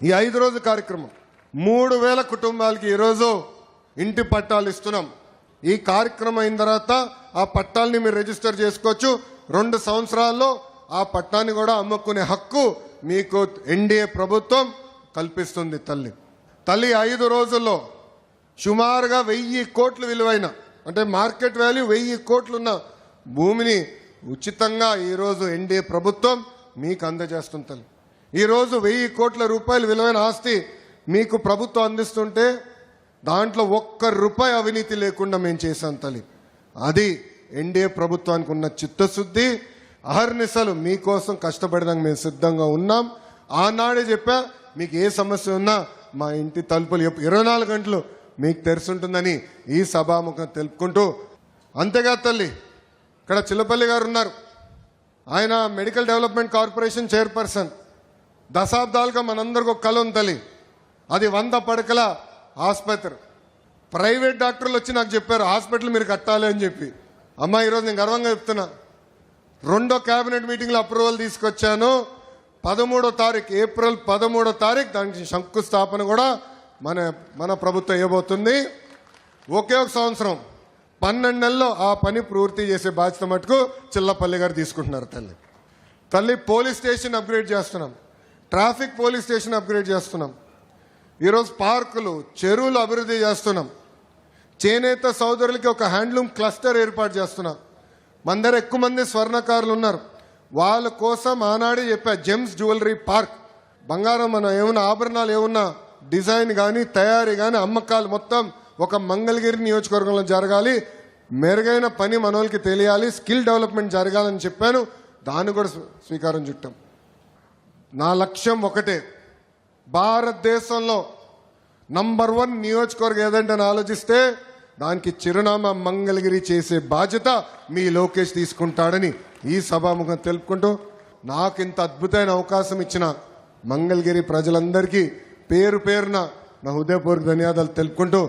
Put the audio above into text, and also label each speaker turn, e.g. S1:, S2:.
S1: ఈ 5 రోజు కార్యక్రమం 3000 కుటుంబాలకి ఈరోజు ఇంటి పట్టాలు ఇస్తున్నాం. ఈ కార్యక్రమం అయిన తర్వాత ఆ పట్టాలని మీరు రిజిస్టర్ చేసుకోవచ్చు. 2 సంవత్సరాల్లో ఆ పట్టాన్ని కూడా అమ్ముకునే హక్కు మీకు ఎన్డీఏ ప్రభుత్వం కల్పిస్తుంది. తల్లి 5 రోజుల్లో సుమారుగా 1000 కోట్ల విలువైన, అంటే మార్కెట్ వాల్యూ 1000 కోట్లున్న భూమిని ఉచితంగా ఈరోజు ఎన్డీఏ ప్రభుత్వం మీకు అందజేస్తుంది. తల్లి ఈరోజు 1000 కోట్ల రూపాయల విలువైన ఆస్తి మీకు ప్రభుత్వం అందిస్తుంటే దాంట్లో ₹1 అవినీతి లేకుండా మేము చేశాం. తల్లి అది ఎన్డీఏ ప్రభుత్వానికి ఉన్న చిత్తశుద్ధి. అహర్నిశలు మీకోసం కష్టపడడానికి మేము సిద్ధంగా ఉన్నాం. ఆనాడే చెప్పా, మీకు ఏ సమస్య ఉన్నా మా ఇంటి తలుపులు 24 గంటలు మీకు తెరుచుంటుందని ఈ సభాముఖం తెలుపుకుంటూ, అంతేగా తల్లి ఇక్కడ చిల్లపల్లి గారు ఉన్నారు. ఆయన మెడికల్ డెవలప్మెంట్ కార్పొరేషన్ చైర్పర్సన్. దశాబ్దాలుగా మనందరికి ఒక కళ ఉంది తల్లి, అది 100 పడకల ఆసుపత్రి. ప్రైవేట్ డాక్టర్లు వచ్చి నాకు చెప్పారు హాస్పిటల్ మీరు కట్టాలి అని చెప్పి. అమ్మా ఈరోజు నేను గర్వంగా చెప్తున్నా, 2వ క్యాబినెట్ మీటింగ్లో అప్రూవల్ తీసుకొచ్చాను. 13వ తారీఖు ఏప్రిల్ 13వ తారీఖు దానికి శంకుస్థాపన కూడా మన ప్రభుత్వం ఇవ్వబోతుంది. ఒకే ఒక సంవత్సరం 12 నెలల్లో ఆ పని పూర్తి చేసే బాధ్యత మటుకు చిల్లపల్లి గారు తీసుకుంటున్నారు. తల్లి పోలీస్ స్టేషన్ అప్గ్రేడ్ చేస్తున్నాం, ట్రాఫిక్ పోలీస్ స్టేషన్ అప్గ్రేడ్ చేస్తున్నాం. ఈరోజు పార్కులు, చెరువులు అభివృద్ధి చేస్తున్నాం. చేనేత సోదరులకి ఒక హ్యాండ్లూమ్ క్లస్టర్ ఏర్పాటు చేస్తున్నాం. మన దగ్గర ఎక్కువ మంది స్వర్ణకారులు ఉన్నారు, వాళ్ళ కోసం ఆనాడే చెప్పా జెమ్స్ జ్యువెలరీ పార్క్. బంగారం మనం ఏమన్నా ఆభరణాలు ఏమన్నా డిజైన్ కానీ తయారీ కానీ అమ్మకాలు మొత్తం ఒక మంగళగిరి నియోజకవర్గంలో జరగాలి. మెరుగైన పని మనోళ్ళకి తెలియాలి, స్కిల్ డెవలప్మెంట్ జరగాలని చెప్పాను. దాన్ని కూడా స్వీకారం చుట్టాం. నా లక్ష్యం ఒకటే, భారతదేశంలో నంబర్ 1 నియోజకవర్గం ఏదంటే ఆలోచిస్తే దానికి చిరునామా మంగళగిరి చేసే బాధ్యత మీ లోకేష్ తీసుకుంటాడని ఈ సభాముఖం తెలుపుకుంటూ, నాకు ఇంత అద్భుతమైన అవకాశం ఇచ్చిన మంగళగిరి ప్రజలందరికీ పేరు పేరున నా హృదయపూర్వక ధన్యవాదాలు తెలుపుకుంటూ